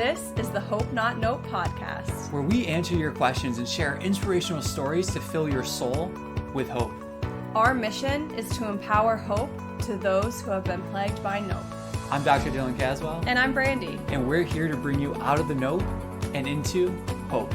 This is the Hope Not Note podcast, where we answer your questions and share inspirational stories to fill your soul with hope. Our mission is to empower hope to those who have been plagued by nope. I'm Dr. Dillon Caswell. And I'm Brandy. And we're here to bring you out of the nope and into hope.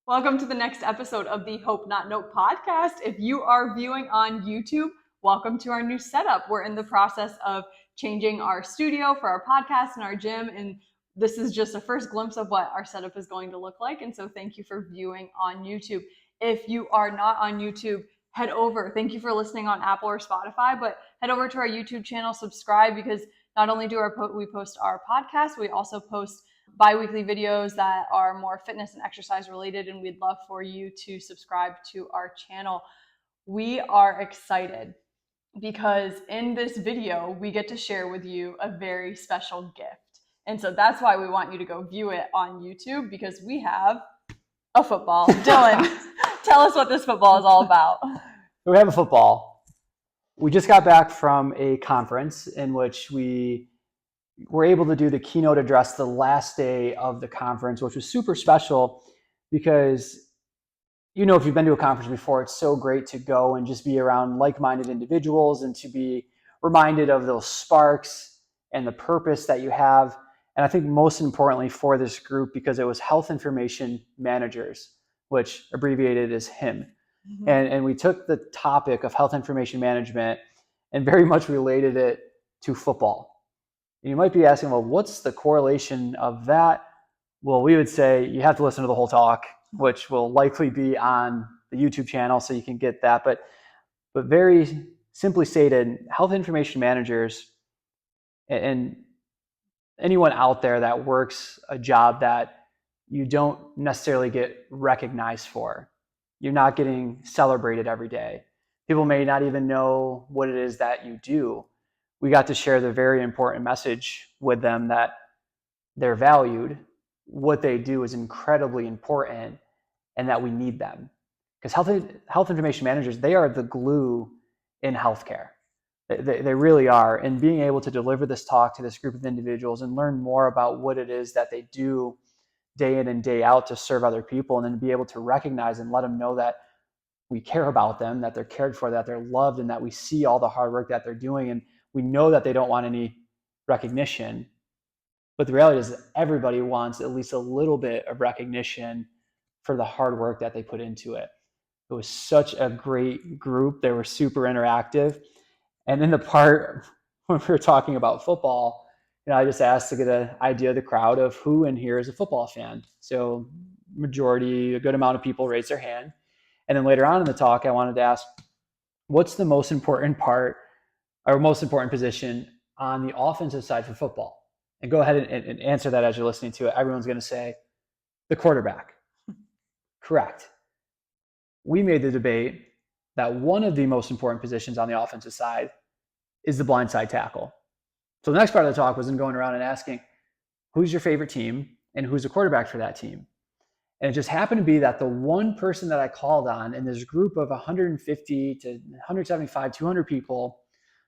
Welcome to the next episode of the Hope Not Note podcast. If you are viewing on YouTube, welcome to our new setup. We're in the process of changing our studio for our podcast and our gym, and this is just a first glimpse of what our setup is going to look like. And so thank you for viewing on YouTube. If you are not on YouTube, head over. Thank you for listening on Apple or Spotify, but head over to our YouTube channel, subscribe, because not only do we post our podcast, we also post bi-weekly videos that are more fitness and exercise related, and we'd love for you to subscribe to our channel. We are excited because in this video, we get to share with you a very special gift. And so that's why we want you to go view it on YouTube, because we have a football. Dillon, tell us what this football is all about. We have a football. We just got back from a conference in which we were able to do the keynote address the last day of the conference, which was super special because, you know, if you've been to a conference before, it's so great to go and just be around like-minded individuals and to be reminded of those sparks and the purpose that you have. And I think most importantly for this group, because it was Health Information Managers, which abbreviated as HIM. Mm-hmm. And we took the topic of health information management and very much related it to football. And you might be asking, well, what's the correlation of that? Well, we would say you have to listen to the whole talk, which will likely be on the YouTube channel, so you can get that. But very simply stated, health information managers and anyone out there that works a job that you don't necessarily get recognized for. You're not getting celebrated every day. People may not even know what it is that you do. We got to share the very important message with them that they're valued, what they do is incredibly important, and that we need them. Because health information managers, they are the glue in healthcare. They really are. And being able to deliver this talk to this group of individuals and learn more about what it is that they do day in and day out to serve other people, and then be able to recognize and let them know that we care about them, that they're cared for, that they're loved, and that we see all the hard work that they're doing. And we know that they don't want any recognition. But the reality is that everybody wants at least a little bit of recognition for the hard work that they put into it. It was such a great group. They were super interactive. And in the part when we were talking about football, I just asked to get an idea of the crowd of who in here is a football fan. So a good amount of people raised their hand. And then later on in the talk, I wanted to ask, what's the most important part or most important position on the offensive side for football? And go ahead and answer that as you're listening to it. Everyone's going to say the quarterback. Correct. We made the debate that one of the most important positions on the offensive side is the blindside tackle. So the next part of the talk was going around and asking, who's your favorite team and who's the quarterback for that team? And it just happened to be that the one person that I called on in this group of 150 to 175, 200 people,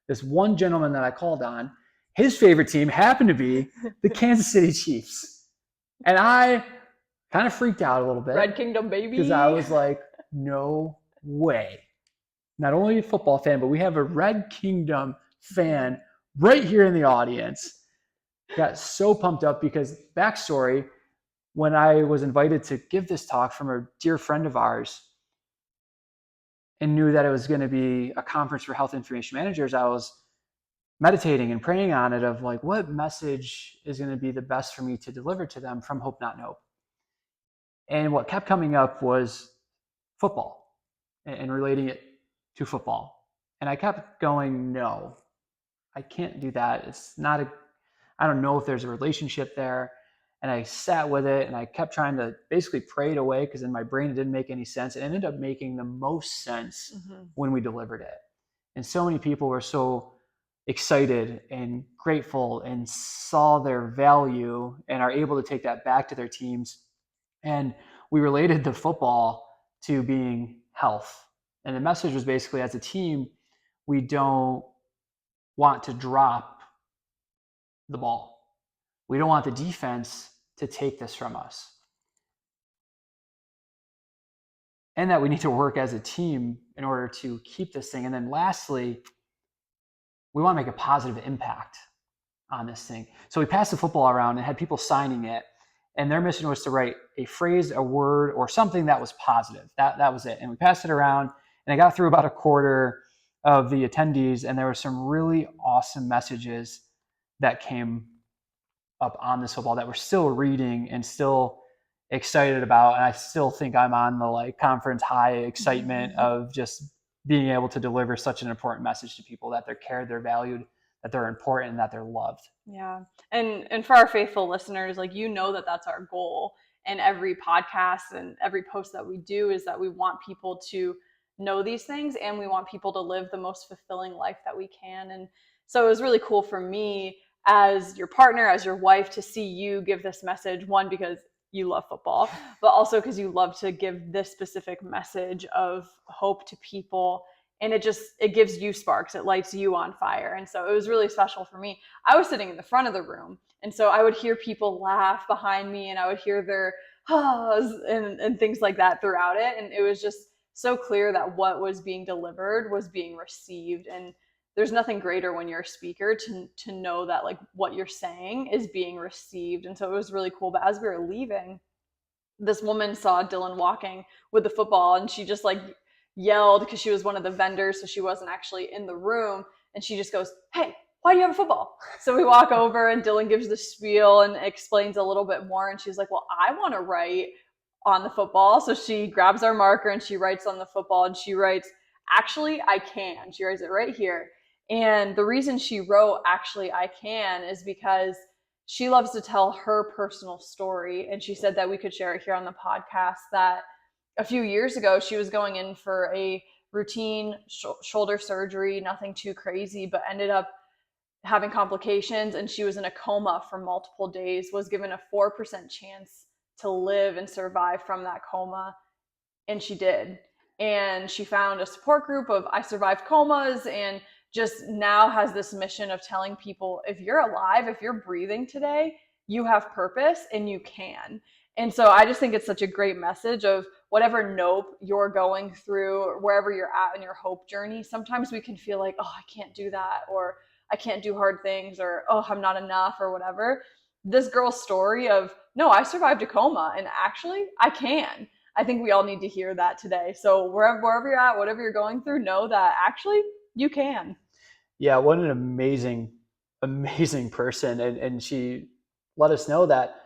this one gentleman that I called on, his favorite team happened to be the Kansas City Chiefs. And I kind of freaked out a little bit. Red Kingdom, baby. Because I was like, no way. Not only a football fan, but we have a Red Kingdom fan right here in the audience. Got so pumped up because backstory, when I was invited to give this talk from a dear friend of ours and knew that it was going to be a conference for health information managers, I was meditating and praying on it of like, what message is going to be the best for me to deliver to them from Hope Not Nope? And what kept coming up was football and relating it to football. And I kept going, no, I can't do that. I don't know if there's a relationship there. And I sat with it and I kept trying to basically pray it away because in my brain it didn't make any sense. It ended up making the most sense when we delivered it. And so many people were so excited and grateful and saw their value and are able to take that back to their teams. And we related the football to being health. And the message was basically, as a team, we don't want to drop the ball. We don't want the defense to take this from us. And that we need to work as a team in order to keep this thing. And then lastly, we want to make a positive impact on this thing. So we passed the football around and had people signing it. And their mission was to write a phrase, a word, or something that was positive. That was it. And we passed it around, and it got through about a quarter of the attendees, and there were some really awesome messages that came up on this football that we're still reading and still excited about. And I still think I'm on the conference high excitement of just being able to deliver such an important message to people, that they're cared, they're valued, that they're important, and that they're loved. Yeah. And for our faithful listeners, that's our goal. And every podcast and every post that we do is that we want people to know these things, and we want people to live the most fulfilling life that we can. And so it was really cool for me as your partner, as your wife, to see you give this message, one, because you love football, but also because you love to give this specific message of hope to people. And it gives you sparks. It lights you on fire. And so it was really special for me. I was sitting in the front of the room, and so I would hear people laugh behind me, and I would hear their ahs and things like that throughout it. And it was just so clear that what was being delivered was being received. And there's nothing greater when you're a speaker to know that what you're saying is being received. And so it was really cool. But as we were leaving, this woman saw Dillon walking with the football, and she just yelled, because she was one of the vendors, so she wasn't actually in the room. And she just goes, "Hey, why do you have a football?" So we walk over, and Dillon gives the spiel and explains a little bit more. And she's like, "Well, I want to write on the football." So she grabs our marker and she writes on the football, and she writes, "Actually, I can." She writes it right here. And the reason she wrote "Actually, I can" is because she loves to tell her personal story. And she said that we could share it here on the podcast, that a few years ago, she was going in for a routine shoulder surgery, nothing too crazy, but ended up having complications. And she was in a coma for multiple days, was given a 4% chance to live and survive from that coma. And she did. And she found a support group of I Survived Comas, and just now has this mission of telling people, if you're alive, if you're breathing today, you have purpose and you can. And so I just think it's such a great message of whatever nope you're going through, wherever you're at in your hope journey. Sometimes we can feel like, oh, I can't do that, or I can't do hard things, or oh, I'm not enough, or whatever. This girl's story of, no, I survived a coma, and actually I can. I think we all need to hear that today. So wherever you're at, whatever you're going through, know that actually you can. Yeah, what an amazing person. And she let us know that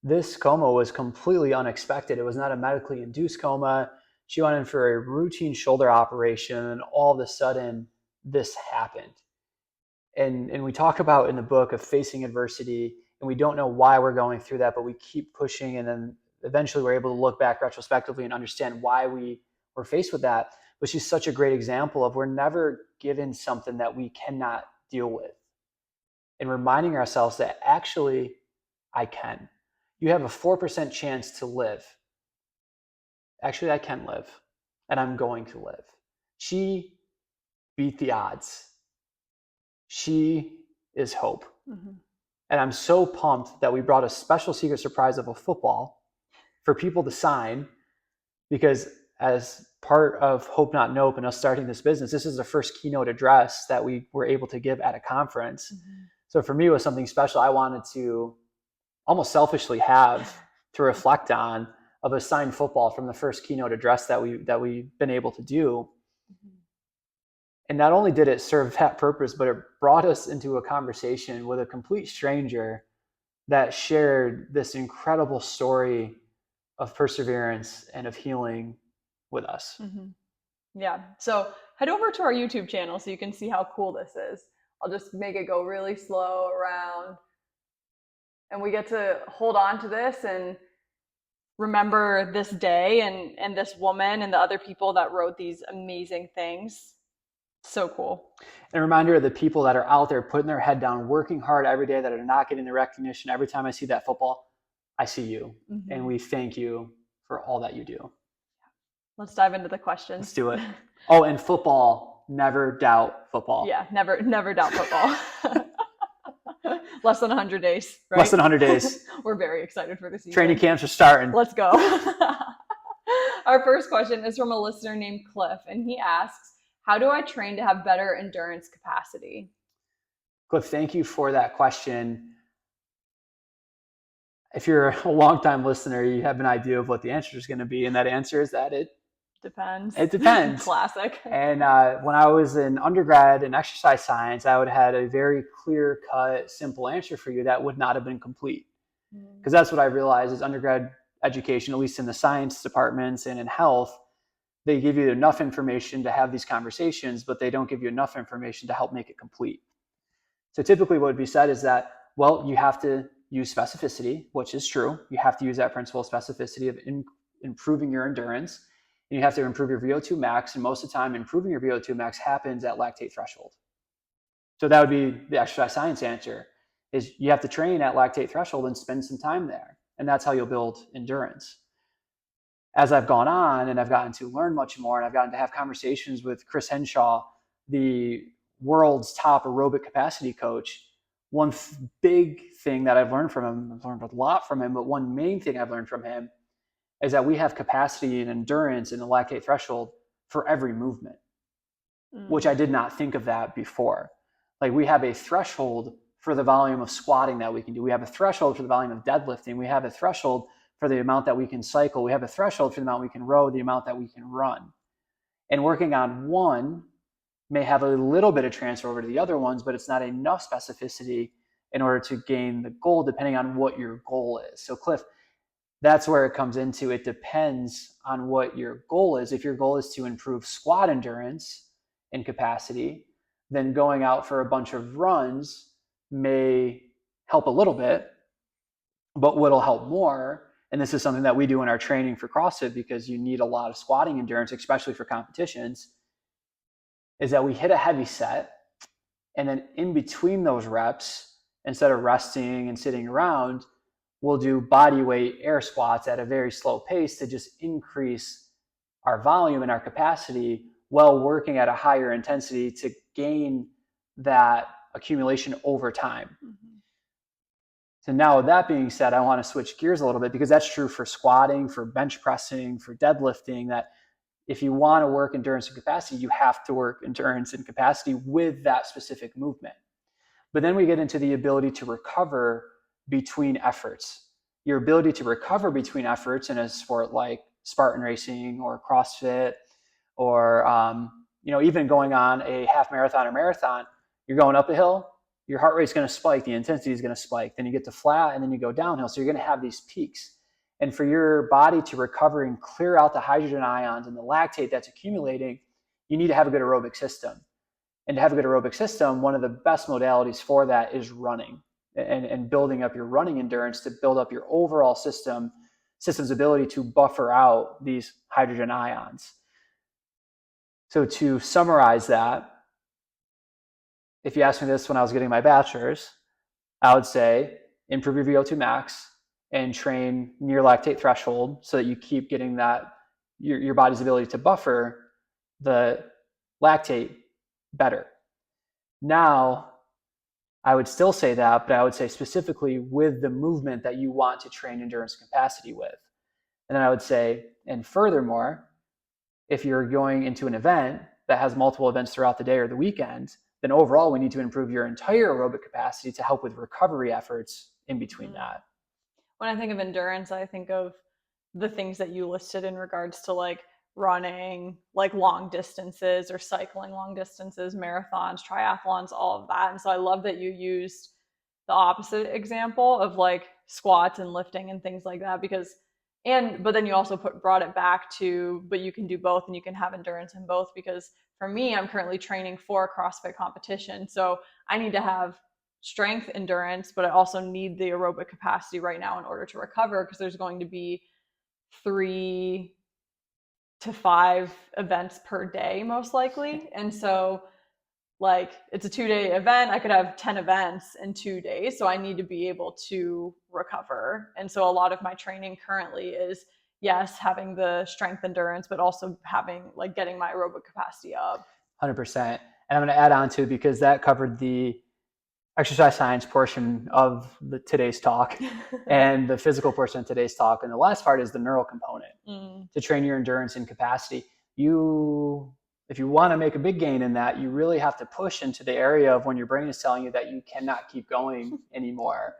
this coma was completely unexpected. It was not a medically induced coma. She went in for a routine shoulder operation, and all of a sudden this happened. And we talk about in the book of facing adversity, and we don't know why we're going through that, but we keep pushing, and then eventually we're able to look back retrospectively and understand why we were faced with that. But she's such a great example of, we're never given something that we cannot deal with, and reminding ourselves that actually I can. You have a 4% chance to live. Actually, I can live, and I'm going to live. She beat the odds. She is hope. Mm-hmm. And I'm so pumped that we brought a special secret surprise of a football for people to sign, because as part of Hope Not Nope and us starting this business, this is the first keynote address that we were able to give at a conference. Mm-hmm. So for me, it was something special I wanted to almost selfishly have to reflect on, of a signed football from the first keynote address that we've been able to do. Mm-hmm. And not only did it serve that purpose, but it brought us into a conversation with a complete stranger that shared this incredible story of perseverance and of healing with us. Mm-hmm. Yeah. So head over to our YouTube channel so you can see how cool this is. I'll just make it go really slow around. And we get to hold on to this and remember this day and this woman and the other people that wrote these amazing things. So cool. And a reminder of the people that are out there putting their head down, working hard every day, that are not getting the recognition. Every time I see that football, I see you. Mm-hmm. And we thank you for all that you do. Let's dive into the questions. Let's do it. Oh, and football, never doubt football. Yeah, never doubt football. Less than 100 days, right? Less than 100 days. We're very excited for the season. Training camps are starting. Let's go. Our first question is from a listener named Cliff, and he asks, how do I train to have better endurance capacity? Cliff, thank you for that question. If you're a longtime listener, you have an idea of what the answer is going to be, and that answer is that it depends. It depends. Classic. And when I was in undergrad in exercise science, I would have had a very clear-cut, simple answer for you that would not have been complete. Because that's what I realized is undergrad education, at least in the science departments and in health, they give you enough information to have these conversations, but they don't give you enough information to help make it complete. So typically what would be said is that, well, you have to use specificity, which is true. You have to use that principle of specificity of improving your endurance. And you have to improve your VO2 max. And most of the time, improving your VO2 max happens at lactate threshold. So that would be the exercise science answer, is you have to train at lactate threshold and spend some time there. And that's how you'll build endurance. As I've gone on and I've gotten to learn much more, and I've gotten to have conversations with Chris Henshaw, the world's top aerobic capacity coach, one big thing that I've learned from him, I've learned a lot from him, but one main thing I've learned from him is that we have capacity and endurance in the lactate threshold for every movement, which I did not think of that before. Like, we have a threshold for the volume of squatting that we can do. We have a threshold for the volume of deadlifting. We have a threshold for the amount that we can cycle. We have a threshold for the amount we can row, the amount that we can run. And working on one may have a little bit of transfer over to the other ones, but it's not enough specificity in order to gain the goal, depending on what your goal is. So Cliff, that's where it comes into, it depends on what your goal is. If your goal is to improve squat endurance and capacity, then going out for a bunch of runs may help a little bit, but what'll help more, and this is something that we do in our training for CrossFit because you need a lot of squatting endurance, especially for competitions, is that we hit a heavy set, and then in between those reps, instead of resting and sitting around, we'll do body weight air squats at a very slow pace to just increase our volume and our capacity while working at a higher intensity to gain that accumulation over time. So now with that being said, I want to switch gears a little bit, because that's true for squatting, for bench pressing, for deadlifting, that if you want to work endurance and capacity, you have to work endurance and capacity with that specific movement. But then we get into the ability to recover between efforts. Your ability to recover between efforts in a sport like Spartan racing or CrossFit, or even going on a half marathon or marathon, you're going up a hill, your heart rate's going to spike, the intensity is going to spike, then you get to flat, and then you go downhill. So you're going to have these peaks. And for your body to recover and clear out the hydrogen ions and the lactate that's accumulating, you need to have a good aerobic system. And to have a good aerobic system, one of the best modalities for that is running and building up your running endurance to build up your overall system's ability to buffer out these hydrogen ions. So to summarize that, if you asked me this when I was getting my bachelor's, I would say improve your VO2 max and train near lactate threshold so that you keep getting that your body's ability to buffer the lactate better. Now, I would still say that, but I would say specifically with the movement that you want to train endurance capacity with. And then I would say, and furthermore, if you're going into an event that has multiple events throughout the day or the weekend, then overall we need to improve your entire aerobic capacity to help with recovery efforts in between that. When I think of endurance, I think of the things that you listed in regards to like running, like long distances or cycling long distances, marathons, triathlons, all of that. And so I love that you used the opposite example of like squats and lifting and things like that, but then you also brought it back to, but you can do both and you can have endurance in both, because for me, I'm currently training for a CrossFit competition. So I need to have strength endurance, but I also need the aerobic capacity right now in order to recover, because there's going to be 3 to 5 events per day, most likely. And so like it's a 2-day event, I could have 10 events in 2 days. So I need to be able to recover. And so a lot of my training currently is, yes, having the strength endurance, but also getting my aerobic capacity up. 100%. And I'm going to add on to it, because that covered the exercise science portion of today's talk and the physical portion of today's talk. And the last part is the neural component to train your endurance and capacity. If you want to make a big gain in that, you really have to push into the area of when your brain is telling you that you cannot keep going anymore.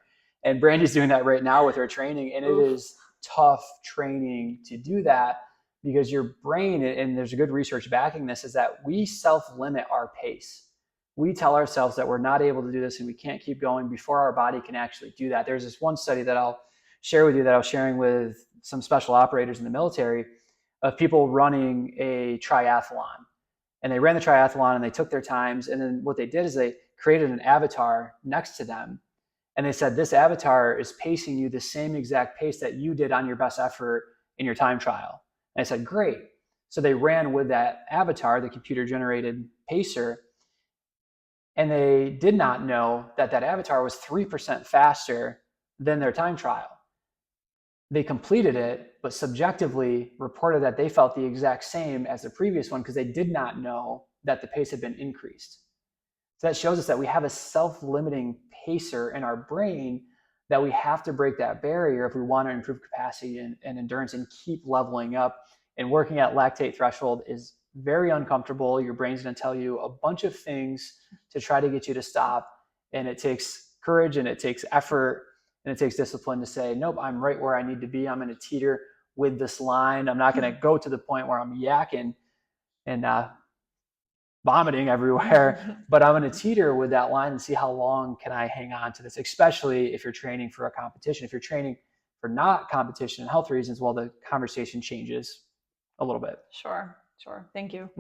And Brandy's doing that right now with her training. And it is tough training to do that because your brain, and there's a good research backing this, is that we self-limit our pace. We tell ourselves that we're not able to do this and we can't keep going before our body can actually do that. There's this one study that I'll share with you that I was sharing with some special operators in the military of people running a triathlon. And they ran the triathlon and they took their times. And then what they did is they created an avatar next to them. And they said, this avatar is pacing you the same exact pace that you did on your best effort in your time trial. And I said, great. So they ran with that avatar, the computer generated pacer. And they did not know that that avatar was 3% faster than their time trial. They completed it, but subjectively reported that they felt the exact same as the previous one because they did not know that the pace had been increased. So that shows us that we have a self-limiting pacer in our brain that we have to break that barrier if we want to improve capacity and endurance and keep leveling up. And working at lactate threshold is very uncomfortable. Your brain's going to tell you a bunch of things to try to get you to stop. And it takes courage and it takes effort and it takes discipline to say, nope, I'm right where I need to be. I'm going to teeter with this line. I'm not going to go to the point where I'm yakking and vomiting everywhere, but I'm going to teeter with that line and see how long can I hang on to this, especially if you're training for a competition. If you're training for not competition and health reasons, well, the conversation changes a little bit. Sure. Thank you.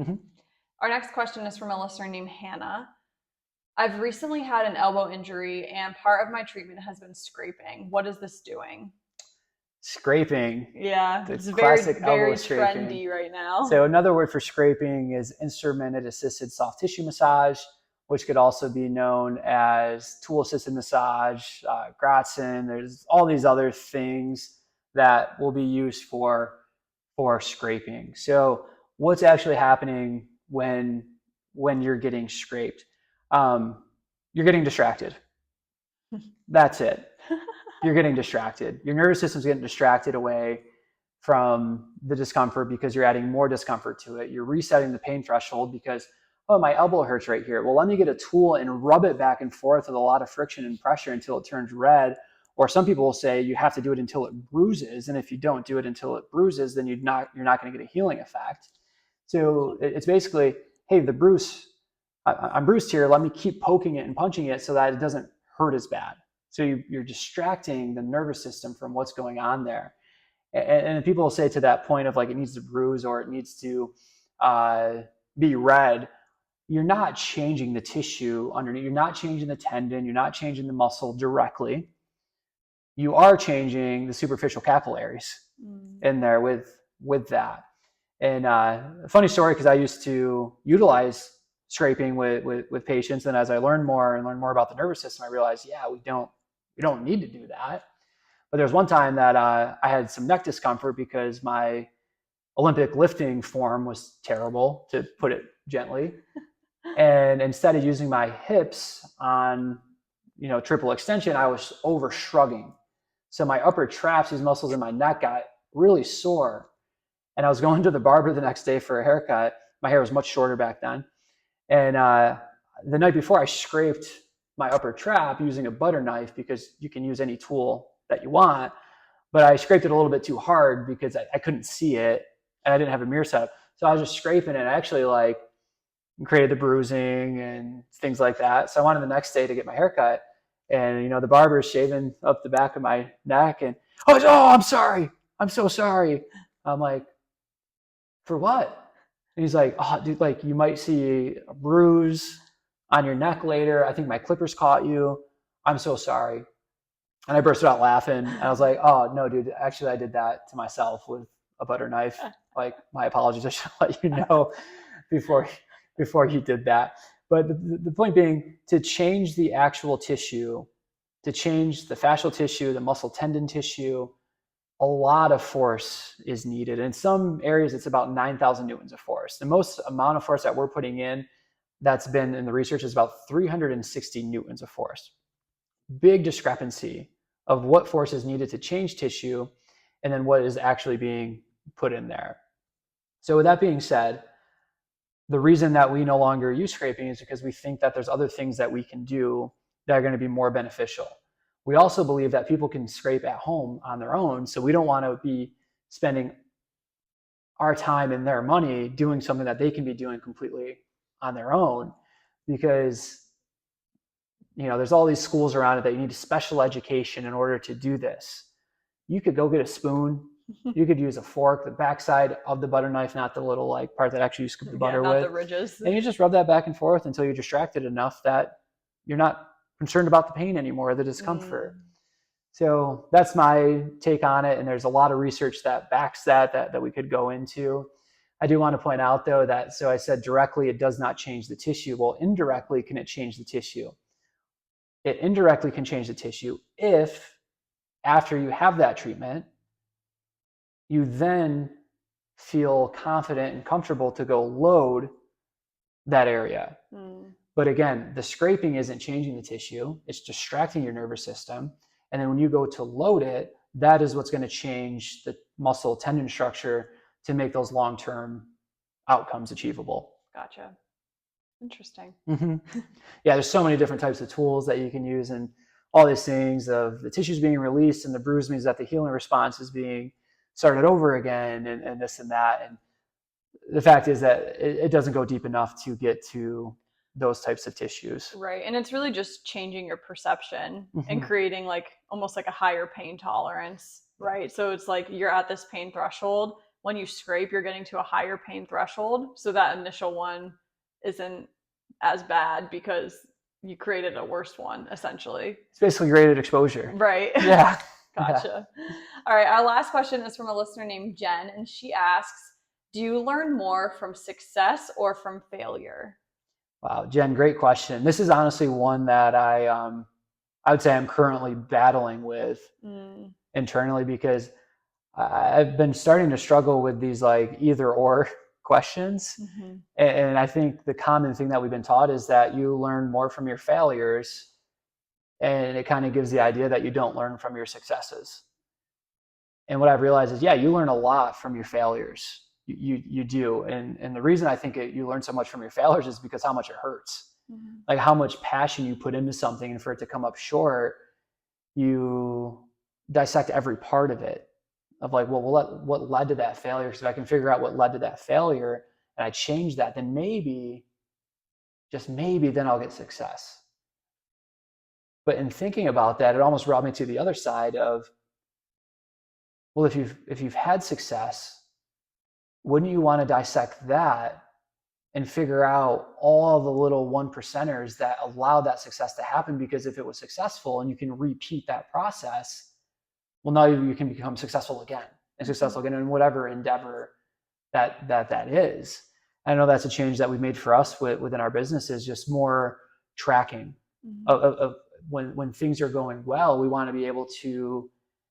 Our next question is from a listener named Hannah. I've recently had an elbow injury and part of my treatment has been scraping. What is this doing? Scraping. Yeah, the it's classic very elbow scraping. trendy right now. So another word for scraping is instrumented assisted soft tissue massage, which could also be known as tool assisted massage, Gratzen. There's all these other things that will be used for scraping. So what's actually happening when you're getting scraped? You're getting distracted. That's it. You're getting distracted. Your nervous system's getting distracted away from the discomfort because you're adding more discomfort to it. You're resetting the pain threshold because, oh, my elbow hurts right here. Well, let me get a tool and rub it back and forth with a lot of friction and pressure until it turns red. Or some people will say you have to do it until it bruises. And if you don't do it until it bruises, then you're not going to get a healing effect. So it's basically, hey, the bruise, I'm bruised here. Let me keep poking it and punching it so that it doesn't hurt as bad. So you're distracting the nervous system from what's going on there. And people will say to that point of like, it needs to bruise or it needs to be red. You're not changing the tissue underneath. You're not changing the tendon. You're not changing the muscle directly. You are changing the superficial capillaries in there with that. And a funny story, because I used to utilize scraping with patients. And as I learned more about the nervous system, I realized, yeah, we don't need to do that. But there was one time that I had some neck discomfort because my Olympic lifting form was terrible, to put it gently. And instead of using my hips on, triple extension, I was over shrugging. So my upper traps, these muscles in my neck, got really sore. And I was going to the barber the next day for a haircut. My hair was much shorter back then. And the night before, I scraped my upper trap using a butter knife, because you can use any tool that you want. But I scraped it a little bit too hard because I couldn't see it and I didn't have a mirror set up. So I was just scraping it. I actually created the bruising and things like that. So I wanted the next day to get my haircut. And, the barber is shaving up the back of my neck and, oh, I'm sorry. I'm so sorry. I'm like, for what? And he's like, oh, dude, you might see a bruise on your neck later. I think my clippers caught you. I'm so sorry. And I bursted out laughing. And I was like, oh, no, dude, actually, I did that to myself with a butter knife. My apologies. I should let you know before you did that. But the point being, to change the actual tissue, to change the fascial tissue, the muscle tendon tissue, a lot of force is needed. In some areas, it's about 9,000 newtons of force. The most amount of force that we're putting in that's been in the research is about 360 newtons of force. big discrepancy of what force is needed to change tissue and then what is actually being put in there. So with that being said, the reason that we no longer use scraping is because we think that there's other things that we can do that are going to be more beneficial. We also believe that people can scrape at home on their own, so we don't want to be spending our time and their money doing something that they can be doing completely on their own, because there's all these schools around it that you need special education in order to do this. You could go get a spoon. You could use a fork, the backside of the butter knife, not the little part that actually you scoop the butter not with. the ridges. And you just rub that back and forth until you're distracted enough that you're not concerned about the pain anymore, the discomfort. So that's my take on it. And there's a lot of research that backs that we could go into. I do want to point out, though, that so I said directly it does not change the tissue. Well, indirectly, can it change the tissue? It indirectly can change the tissue if, after you have that treatment, you then feel confident and comfortable to go load that area. But again, the scraping isn't changing the tissue. It's distracting your nervous system. And then when you go to load it, that is what's going to change the muscle tendon structure to make those long-term outcomes achievable. Gotcha. Interesting. Yeah, there's so many different types of tools that you can use, and all these things of the tissues being released, and the bruise means that the healing response is being started over again, and this and that. And the fact is that it doesn't go deep enough to get to those types of tissues. Right. And it's really just changing your perception and creating almost like a higher pain tolerance, right? So it's like you're at this pain threshold. When you scrape, you're getting to a higher pain threshold. So that initial one isn't as bad because you created a worse one, essentially. It's basically graded exposure. Right. Yeah. Gotcha. Yeah. All right. Our last question is from a listener named Jen, and she asks, do you learn more from success or from failure? Wow, Jen, great question. This is honestly one that I would say I'm currently battling with internally, because I've been starting to struggle with these either or questions. And I think the common thing that we've been taught is that you learn more from your failures, and it kind of gives the idea that you don't learn from your successes. And what I've realized is, yeah, you learn a lot from your failures. You do. And the reason I think you learn so much from your failures is because how much it hurts. Like how much passion you put into something, and for it to come up short, you dissect every part of it of what led to that failure. So if I can figure out what led to that failure and I change that, then maybe, just maybe, then I'll get success. But in thinking about that, it almost brought me to the other side of, well, if you've had success, wouldn't you want to dissect that and figure out all the little 1%ers that allow that success to happen? Because if it was successful and you can repeat that process, well, now you can become successful again in whatever endeavor that is. I know that's a change that we've made for us within our business, is just more tracking of when things are going well. We want to be able to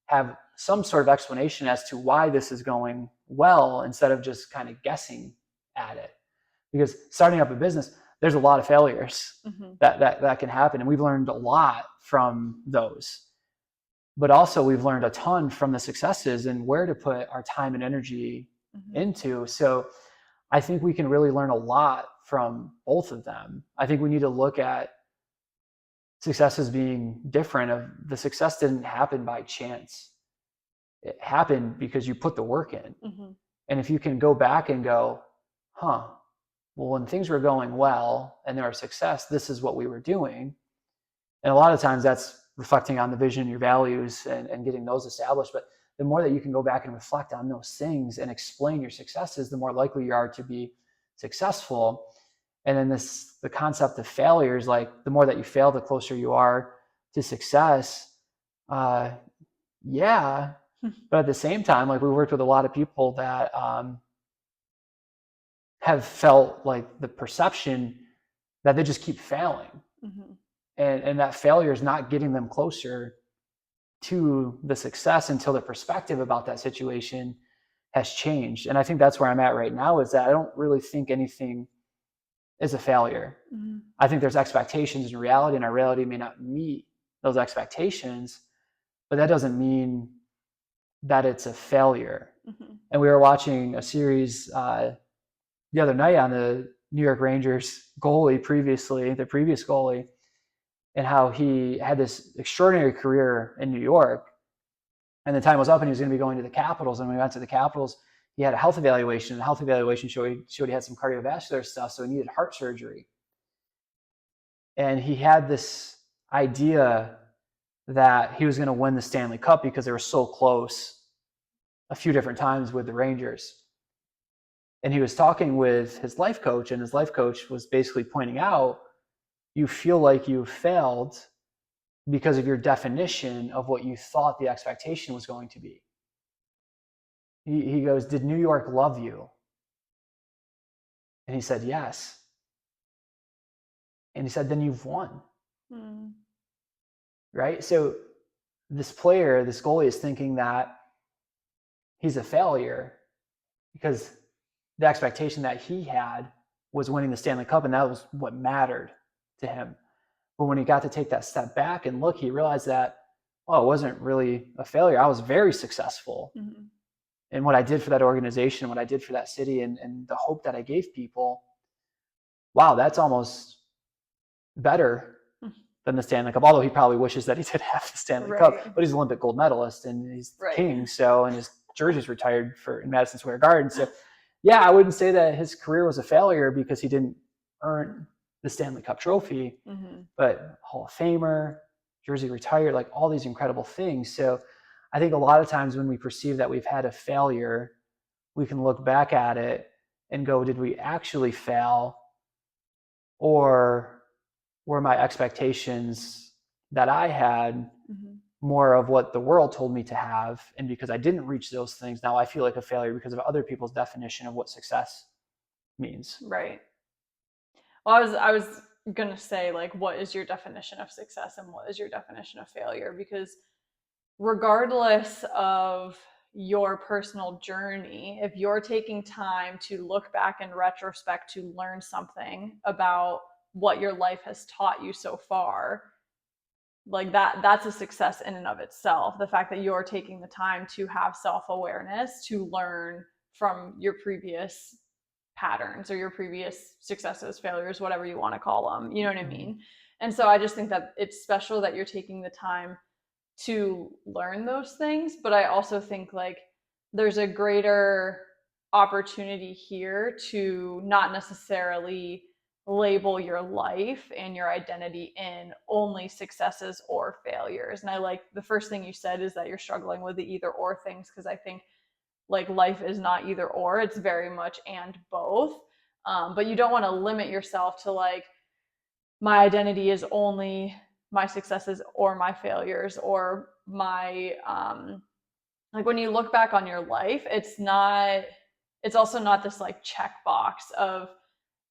have some sort of explanation as to why this is going well, instead of just kind of guessing at it. Because starting up a business, there's a lot of failures that can happen, and we've learned a lot from those. But also we've learned a ton from the successes and where to put our time and energy into. So I think we can really learn a lot from both of them. I think we need to look at success as being different. Of the success didn't happen by chance. It happened because you put the work in. And if you can go back and go, well, when things were going well and there was success, this is what we were doing. And a lot of times that's reflecting on the vision, your values, and getting those established. But the more that you can go back and reflect on those things and explain your successes, the more likely you are to be successful. And then the concept of failure is the more that you fail, the closer you are to success. Yeah. But at the same time, we worked with a lot of people that have felt the perception that they just keep failing. And that failure is not getting them closer to the success until the perspective about that situation has changed. And I think that's where I'm at right now, is that I don't really think anything is a failure. I think there's expectations in reality, and our reality may not meet those expectations, but that doesn't mean that it's a failure. Mm-hmm. And we were watching a series the other night on the New York Rangers goalie previously, the previous goalie, and how he had this extraordinary career in New York. And the time was up and he was going to be going to the Capitals. And when we went to the Capitals, he had a health evaluation. And the health evaluation showed he had some cardiovascular stuff, so he needed heart surgery. And he had this idea that he was going to win the Stanley Cup because they were so close a few different times with the Rangers. And he was talking with his life coach, and his life coach was basically pointing out, you feel like you failed because of your definition of what you thought the expectation was going to be. He goes, did New York love you? And he said, yes. And he said, then you've won. Mm. Right? So this player, this goalie, is thinking that he's a failure because the expectation that he had was winning the Stanley Cup, and that was what mattered to him. But when he got to take that step back and look, he realized that, well, it wasn't really a failure. I was very successful in what I did for that organization, what I did for that city, and the hope that I gave people. Wow, that's almost better than the Stanley Cup, although he probably wishes that he did have the Stanley Cup, but he's an Olympic gold medalist and he's the king, so, and his jersey's retired in Madison Square Garden. So yeah, I wouldn't say that his career was a failure because he didn't earn the Stanley Cup trophy, but Hall of Famer, jersey retired, like all these incredible things. So I think a lot of times when we perceive that we've had a failure, we can look back at it and go, did we actually fail? Or were my expectations that I had more of what the world told me to have? And because I didn't reach those things, now I feel like a failure because of other people's definition of what success means. Right. Well, I was going to say, like, what is your definition of success and what is your definition of failure? Because regardless of your personal journey, if you're taking time to look back in retrospect to learn something about what your life has taught you so far, like that's a success in and of itself. The fact that you're taking the time to have self-awareness, to learn from your previous patterns or your previous successes, failures, whatever you want to call them, you know what I mean? And so I just think that it's special that you're taking the time to learn those things. But I also think like there's a greater opportunity here to not necessarily label your life and your identity in only successes or failures. And I like the first thing you said is that you're struggling with the either or things, because I think like life is not either or, it's very much and both. But you don't want to limit yourself to like, my identity is only my successes or my failures or my like when you look back on your life, it's also not this like checkbox of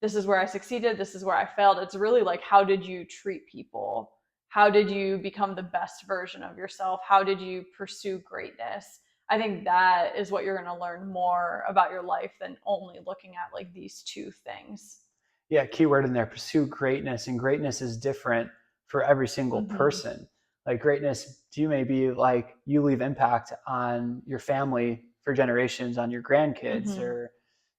this is where I succeeded, this is where I failed. It's really like, how did you treat people? How did you become the best version of yourself? How did you pursue greatness? I think that is what you're going to learn more about your life than only looking at like these two things. Yeah, keyword in there, pursue greatness. And greatness is different for every single person. Like greatness to you may be like you leave impact on your family for generations, on your grandkids or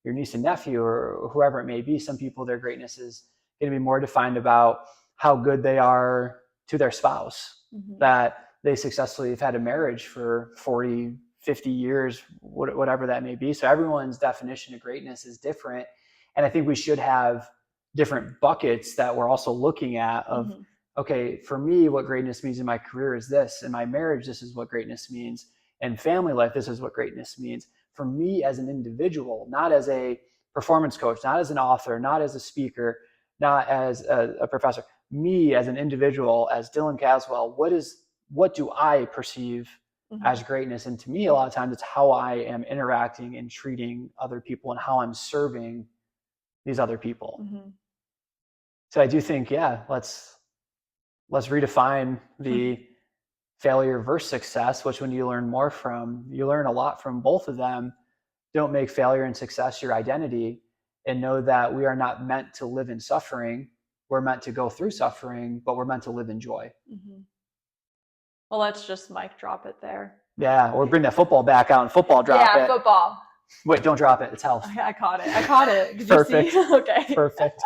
your niece and nephew or whoever it may be. Some people, their greatness is going to be more defined about how good they are to their spouse, that they successfully have had a marriage for 40, 50 years, whatever that may be. So everyone's definition of greatness is different. And I think we should have different buckets that we're also looking at of, okay, for me, what greatness means in my career is this. In my marriage, this is what greatness means. And family life, this is what greatness means. For me as an individual, not as a performance coach, not as an author, not as a speaker, not as a professor, me as an individual, as Dillon Caswell, what do I perceive as greatness? And to me, a lot of times it's how I am interacting and treating other people and how I'm serving these other people. So I do think, yeah, let's redefine the failure versus success, which when you learn more from, you learn a lot from both of them. Don't make failure and success your identity, and know that we are not meant to live in suffering. We're meant to go through suffering, but we're meant to live in joy. Well, let's just mic drop it there. Yeah, or bring that football back out and football drop it. Yeah, football. Wait, don't drop it. It's health. I caught it. Did Perfect. you see? Okay. Perfect.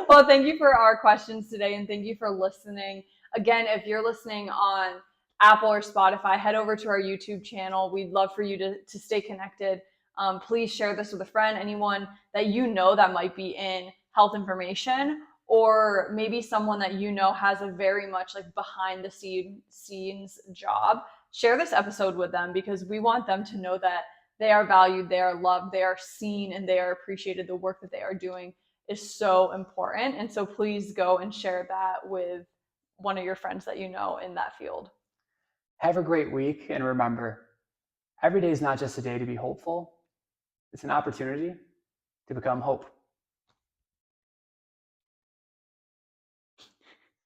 Well, thank you for our questions today, and thank you for listening. Again, if you're listening on Apple or Spotify, head over to our YouTube channel. We'd love for you to stay connected. Please share this with a friend, anyone that you know that might be in health information, or maybe someone that you know has a very much like behind the scenes job. Share this episode with them, because we want them to know that they are valued, they are loved, they are seen, and they are appreciated. The work that they are doing is so important. And so please go and share that with one of your friends that you know in that field. Have a great week, and remember, every day is not just a day to be hopeful. It's an opportunity to become hope.